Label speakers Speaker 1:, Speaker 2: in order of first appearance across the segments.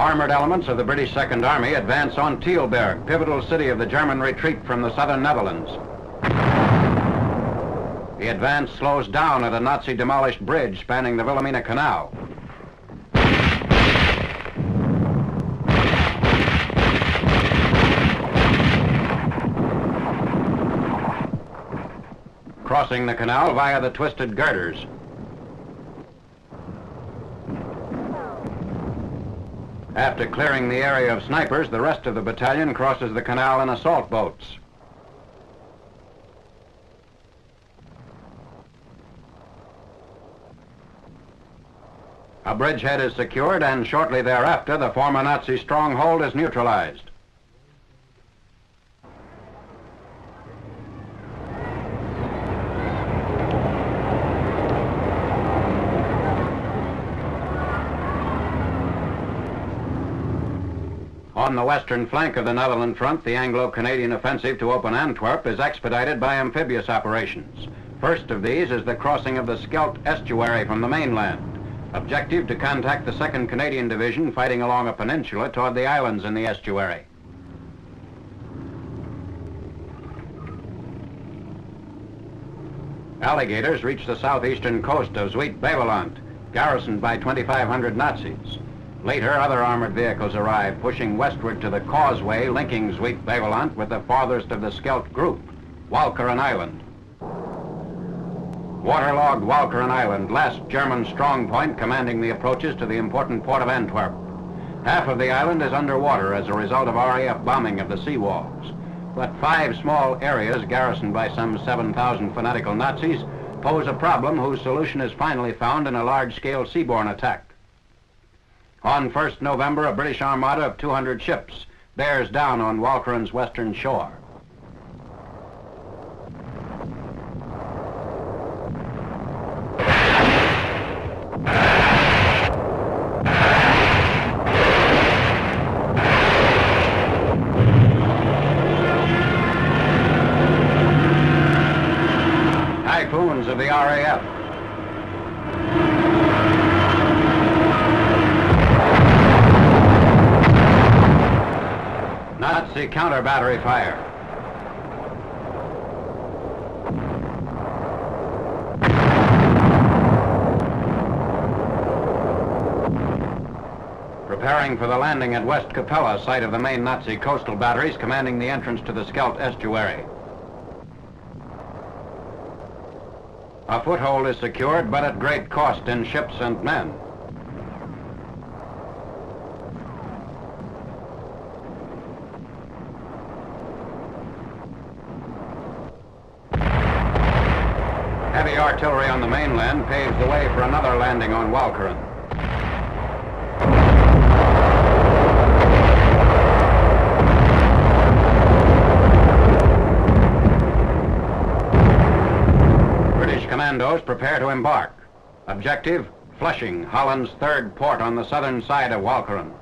Speaker 1: Armored elements of the British Second Army advance on Tilburg, pivotal city of the German retreat from the southern Netherlands. The advance slows down at a Nazi-demolished bridge spanning the Wilhelmina Canal. Crossing the canal via the twisted girders. After clearing the area of snipers, the rest of the battalion crosses the canal in assault boats. A bridgehead is secured, and shortly thereafter, the former Nazi stronghold is neutralized. On the western flank of the Netherlands front, the Anglo-Canadian offensive to open Antwerp is expedited by amphibious operations. First of these is the crossing of the Scheldt estuary from the mainland. Objective to contact the 2nd Canadian Division fighting along a peninsula toward the islands in the estuary. Alligators reach the southeastern coast of Zuid-Beveland, garrisoned by 2,500 Nazis. Later, other armored vehicles arrive, pushing westward to the causeway linking Zuid-Beveland with the farthest of the Scheldt group, Walcheren Island. Waterlogged Walcheren Island, last German strong point commanding the approaches to the important port of Antwerp. Half of the island is underwater as a result of RAF bombing of the seawalls. But 5 small areas garrisoned by some 7,000 fanatical Nazis pose a problem whose solution is finally found in a large-scale seaborne attack. On 1st November, a British armada of 200 ships bears down on Walcheren's western shore. Typhoons of the RAF. Nazi counter-battery fire. Preparing for the landing at West Capella, site of the main Nazi coastal batteries commanding the entrance to the Scheldt estuary. A foothold is secured, but at great cost in ships and men. Heavy artillery on the mainland paves the way for another landing on Walcheren. British commandos prepare to embark. Objective, Flushing, Holland's 3rd port on the southern side of Walcheren.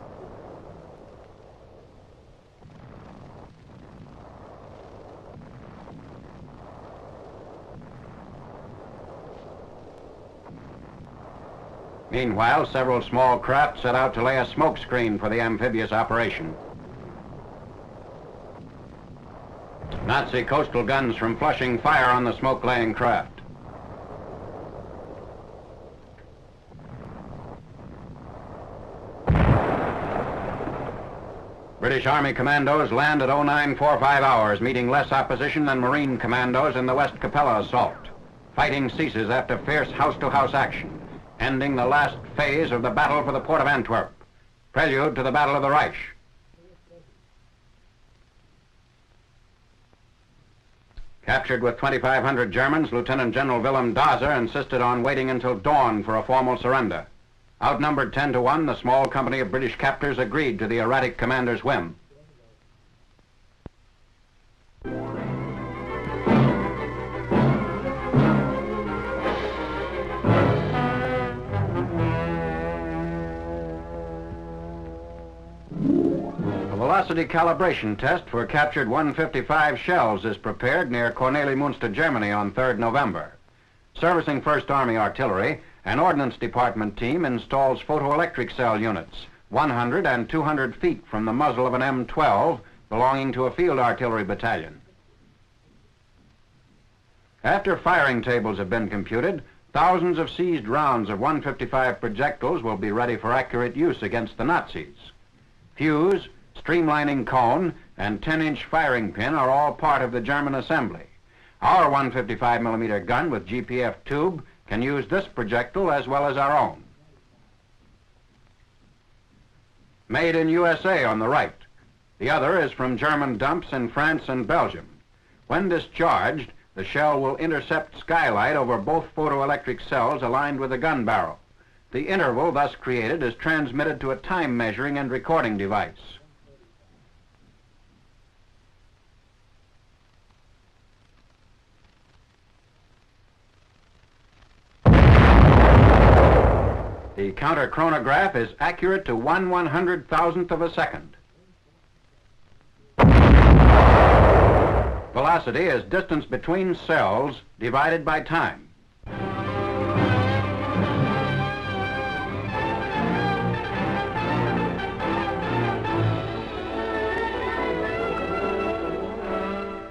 Speaker 1: Meanwhile, several small craft set out to lay a smoke screen for the amphibious operation. Nazi coastal guns from Flushing fire on the smoke-laying craft. British Army commandos land at 0945 hours, meeting less opposition than Marine commandos in the West Capella assault. Fighting ceases after fierce house-to-house action, ending the last phase of the battle for the port of Antwerp, prelude to the Battle of the Reich. Captured with 2,500 Germans, Lieutenant General Wilhelm Daser insisted on waiting until dawn for a formal surrender. Outnumbered 10-1, the small company of British captors agreed to the erratic commander's whim. Velocity calibration test for captured 155 shells is prepared near Kornelimünster, Germany on 3rd November. Servicing 1st Army Artillery, an Ordnance Department team installs photoelectric cell units 100 and 200 feet from the muzzle of an M12 belonging to a field artillery battalion. After firing tables have been computed, thousands of seized rounds of 155 projectiles will be ready for accurate use against the Nazis. Fuse, streamlining cone, and 10-inch firing pin are all part of the German assembly. Our 155mm gun with GPF tube can use this projectile as well as our own. Made in USA on the right. The other is from German dumps in France and Belgium. When discharged, the shell will intercept skylight over both photoelectric cells aligned with the gun barrel. The interval thus created is transmitted to a time measuring and recording device. The counter chronograph is accurate to 1/100,000th of a second. Velocity is distance between cells divided by time.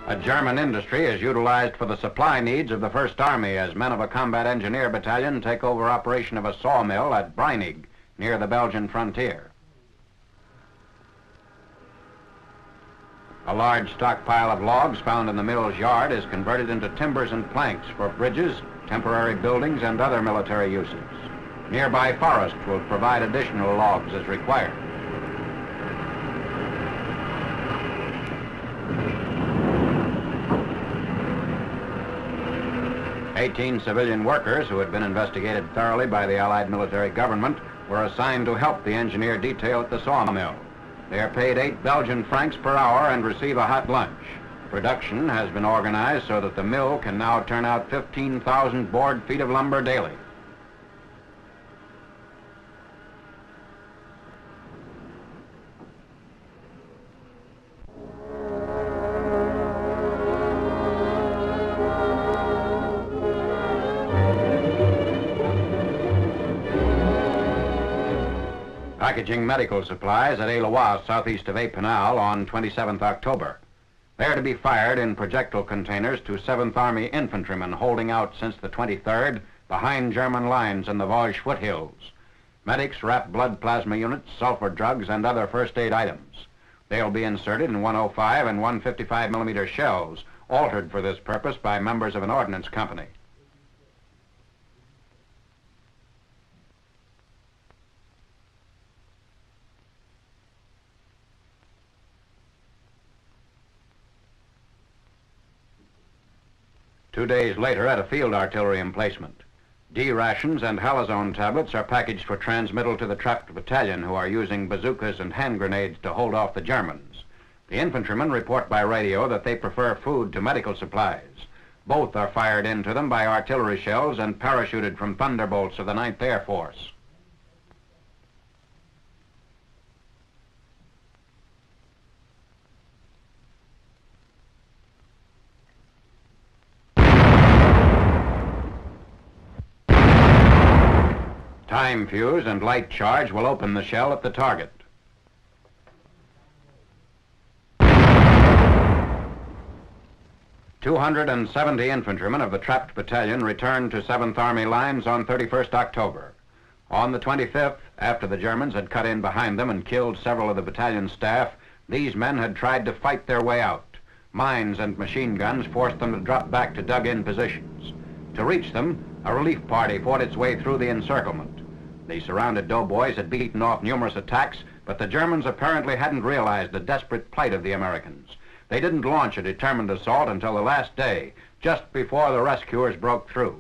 Speaker 1: A German industry is utilized for the supply needs of the First Army as men of a combat engineer battalion take over operation of a sawmill at Breinig, near the Belgian frontier. A large stockpile of logs found in the mill's yard is converted into timbers and planks for bridges, temporary buildings, and other military uses. Nearby forest will provide additional logs as required. 18 civilian workers who had been investigated thoroughly by the Allied military government were assigned to help the engineer detail at the sawmill. They are paid 8 Belgian francs per hour and receive a hot lunch. Production has been organized so that the mill can now turn out 15,000 board feet of lumber daily. Packaging medical supplies at Éloigh, southeast of Épinal, on 27th October. They are to be fired in projectile containers to 7th Army infantrymen holding out since the 23rd behind German lines in the Vosges foothills. Medics wrap blood plasma units, sulfur drugs, and other first aid items. They'll be inserted in 105 and 155mm shells, altered for this purpose by members of an ordnance company. Two days later, at a field artillery emplacement, D rations and halazone tablets are packaged for transmittal to the trapped battalion, who are using bazookas and hand grenades to hold off the Germans. The infantrymen report by radio that they prefer food to medical supplies. Both are fired into them by artillery shells and parachuted from thunderbolts of the 9th Air Force. Time fuse and light charge will open the shell at the target. "270 infantrymen of the trapped battalion returned to 7th Army lines on 31st October. On the 25th, after the Germans had cut in behind them and killed several of the battalion's staff, these men had tried to fight their way out. Mines and machine guns forced them to drop back to dug-in positions. To reach them, a relief party fought its way through the encirclement. The surrounded doughboys had beaten off numerous attacks, but the Germans apparently hadn't realized the desperate plight of the Americans. They didn't launch a determined assault until the last day, just before the rescuers broke through.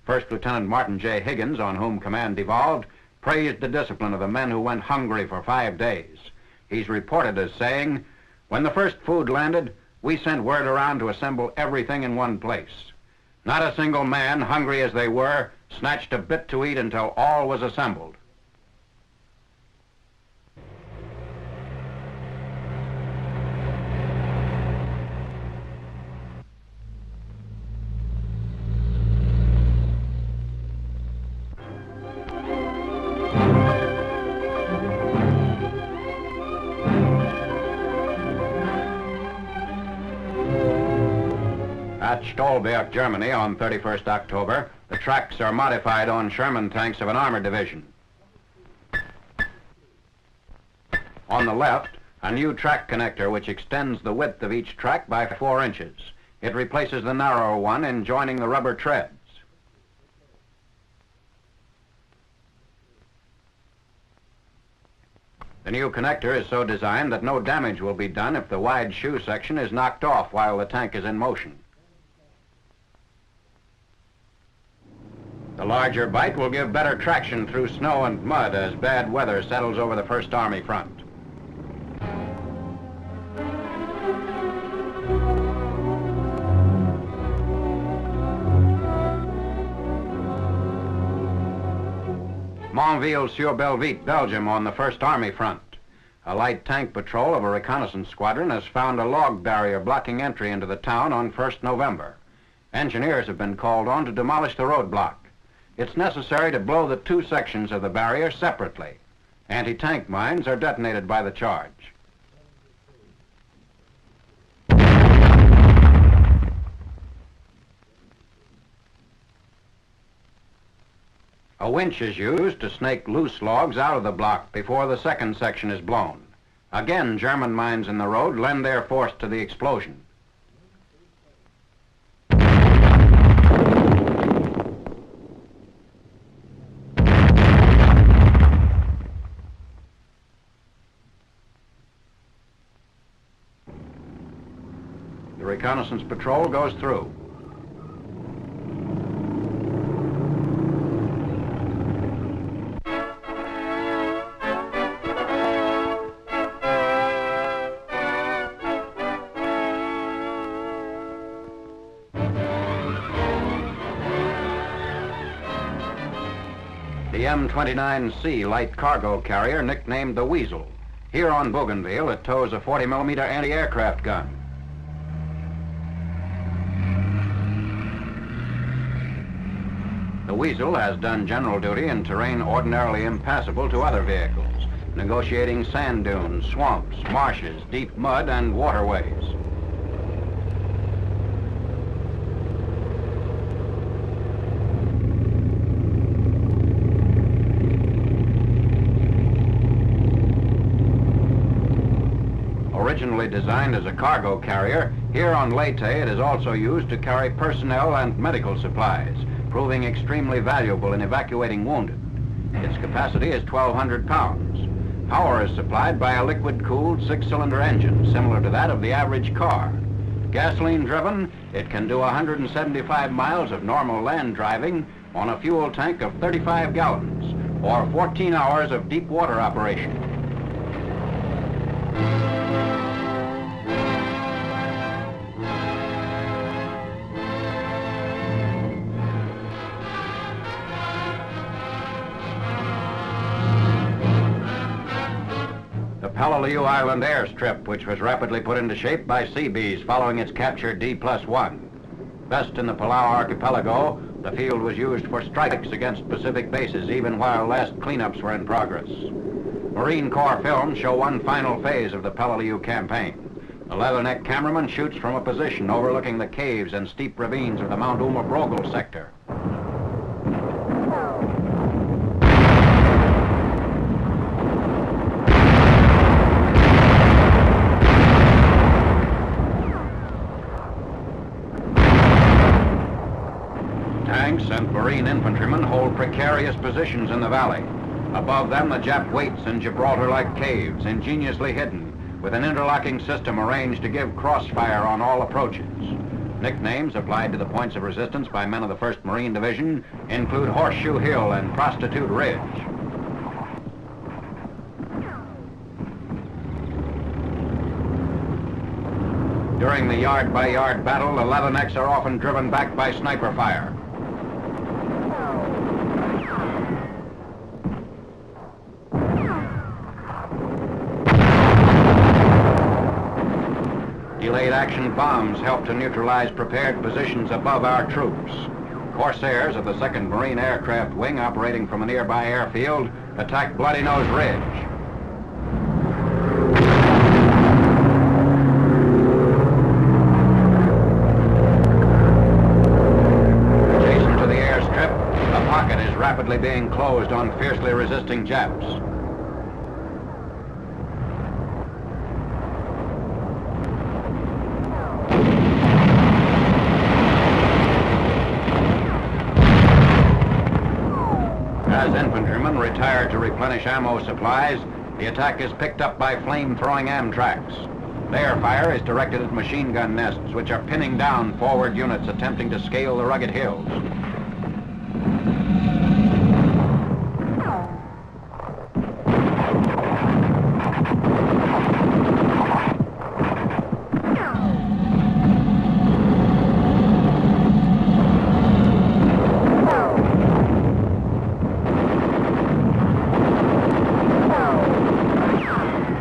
Speaker 1: First Lieutenant Martin J. Higgins, on whom command devolved, praised the discipline of the men who went hungry for 5 days. He's reported as saying, "When the first food landed, we sent word around to assemble everything in one place. Not a single man, hungry as they were, snatched a bit to eat until all was assembled." At Stolberg, Germany on 31st October, the tracks are modified on Sherman tanks of an armored division. On the left, a new track connector which extends the width of each track by 4 inches. It replaces the narrower one in joining the rubber treads. The new connector is so designed that no damage will be done if the wide shoe section is knocked off while the tank is in motion. The larger bite will give better traction through snow and mud as bad weather settles over the First Army front. Montville-sur-Belvitte, Belgium, on the First Army front. A light tank patrol of a reconnaissance squadron has found a log barrier blocking entry into the town on 1st November. Engineers have been called on to demolish the roadblock. It's necessary to blow the 2 sections of the barrier separately. Anti-tank mines are detonated by the charge. A winch is used to snake loose logs out of the block before the 2nd section is blown. Again, German mines in the road lend their force to the explosion. The reconnaissance patrol goes through. The M29C light cargo carrier, nicknamed the Weasel. Here on Bougainville, it tows a 40mm anti-aircraft gun. The Weasel has done general duty in terrain ordinarily impassable to other vehicles, negotiating sand dunes, swamps, marshes, deep mud, and waterways. Originally designed as a cargo carrier, here on Leyte it is also used to carry personnel and medical supplies, proving extremely valuable in evacuating wounded. Its capacity is 1,200 pounds. Power is supplied by a liquid-cooled 6-cylinder engine, similar to that of the average car. Gasoline-driven, it can do 175 miles of normal land driving on a fuel tank of 35 gallons, or 14 hours of deep water operation. Peleliu Island airstrip, which was rapidly put into shape by Seabees following its capture D+1. Best in the Palau archipelago, the field was used for strikes against Pacific bases even while last cleanups were in progress. Marine Corps films show one final phase of the Peleliu campaign. The leatherneck cameraman shoots from a position overlooking the caves and steep ravines of the Mount Umabrogel sector. Tanks and Marine infantrymen hold precarious positions in the valley. Above them, the Jap waits in Gibraltar-like caves, ingeniously hidden, with an interlocking system arranged to give crossfire on all approaches. Nicknames applied to the points of resistance by men of the 1st Marine Division include Horseshoe Hill and Prostitute Ridge. During the yard-by-yard battle, the Leathernecks are often driven back by sniper fire. Delayed action bombs help to neutralize prepared positions above our troops. Corsairs of the 2nd Marine Aircraft Wing, operating from a nearby airfield, attack Bloody Nose Ridge. quickly being closed on fiercely resisting Japs. As infantrymen retire to replenish ammo supplies, the attack is picked up by flame-throwing Amtraks. Their fire is directed at machine gun nests, which are pinning down forward units attempting to scale the rugged hills.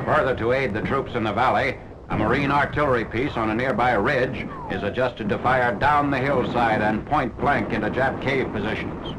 Speaker 1: Further to aid the troops in the valley, a Marine artillery piece on a nearby ridge is adjusted to fire down the hillside and point blank into Jap cave positions.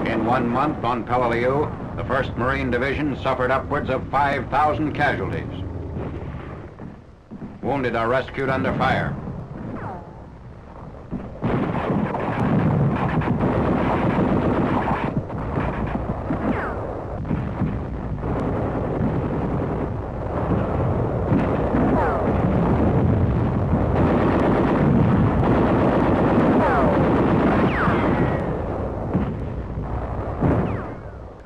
Speaker 1: In 1 month on Peleliu, the 1st Marine Division suffered upwards of 5,000 casualties. Wounded are rescued under fire.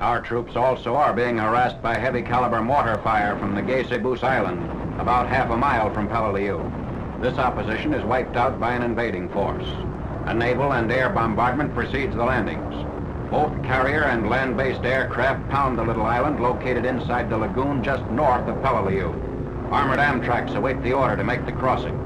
Speaker 1: Our troops also are being harassed by heavy caliber mortar fire from the Geysebus Island, about half a mile from Peleliu. This opposition is wiped out by an invading force. A naval and air bombardment precedes the landings. Both carrier and land-based aircraft pound the little island located inside the lagoon just north of Peleliu. Armored Amtraks await the order to make the crossing.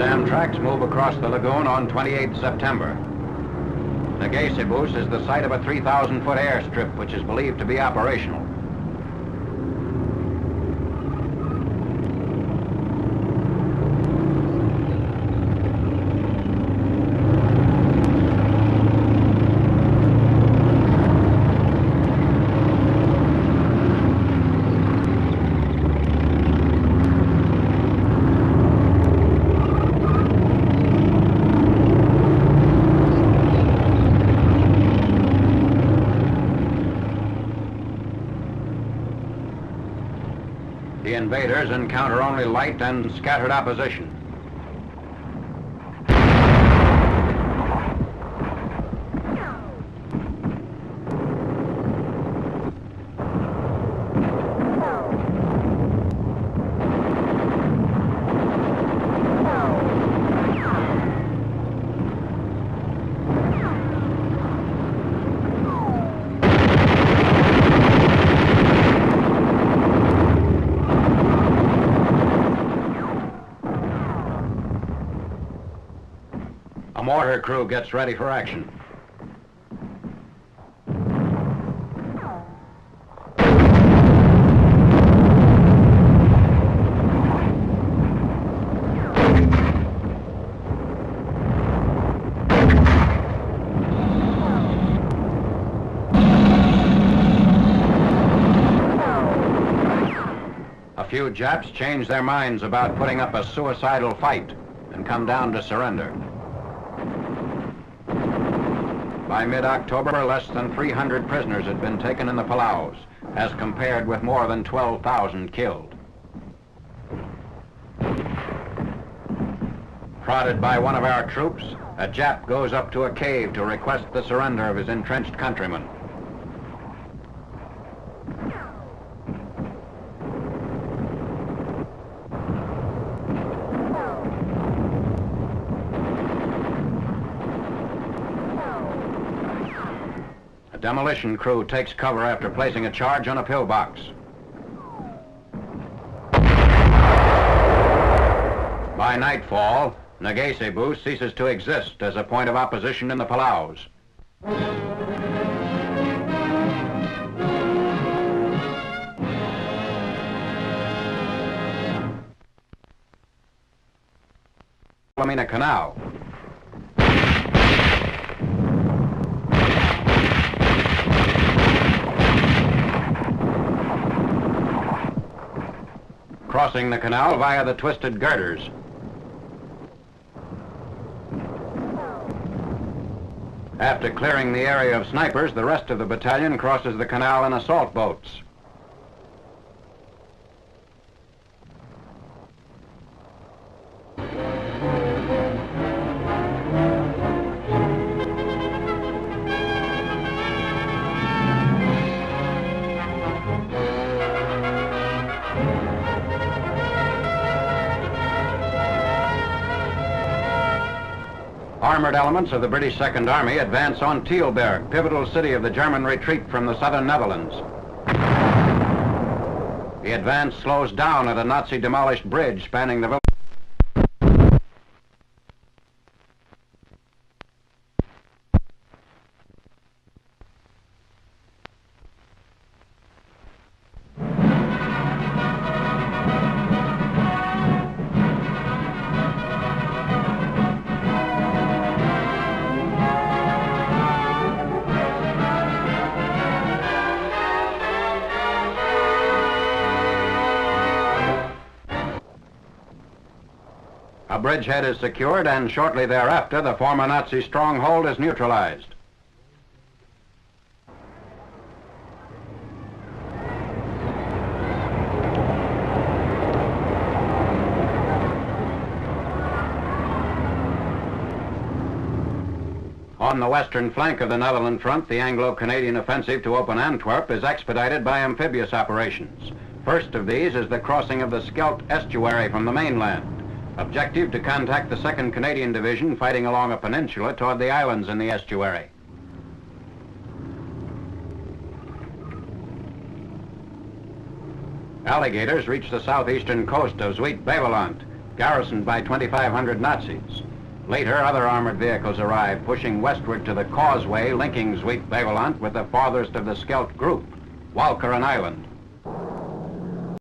Speaker 1: Amtraks move across the lagoon on 28 September. The Geysebus is the site of a 3,000-foot airstrip which is believed to be operational. The invaders encounter only light and scattered opposition. A mortar crew gets ready for action. few Japs change their minds about putting up a suicidal fight and come down to surrender. By mid-October, less than 300 prisoners had been taken in the Palaus, as compared with more than 12,000 killed. Prodded by one of our troops, a Jap goes up to a cave to request the surrender of his entrenched countrymen. A demolition crew takes cover after placing a charge on a pillbox. By nightfall, Nagasibu ceases to exist as a point of opposition in the Palaus. Lamina Canal. Crossing the canal via the twisted girders. After clearing the area of snipers, the rest of the battalion crosses the canal in assault boats. Armored elements of the British Second Army advance on Tilburg, pivotal city of the German retreat from the southern Netherlands. The advance slows down at a Nazi-demolished bridge spanning the village. A bridgehead is secured, and shortly thereafter, the former Nazi stronghold is neutralized. On the western flank of the Netherlands front, the Anglo-Canadian offensive to open Antwerp is expedited by amphibious operations. First of these is the crossing of the Scheldt estuary from the mainland. Objective to contact the 2nd Canadian Division fighting along a peninsula toward the islands in the estuary. Alligators reach the southeastern coast of Zuid-Beveland, garrisoned by 2,500 Nazis. Later, other armored vehicles arrive, pushing westward to the causeway linking Zuid-Beveland with the farthest of the Scheldt group, Walcheren Island.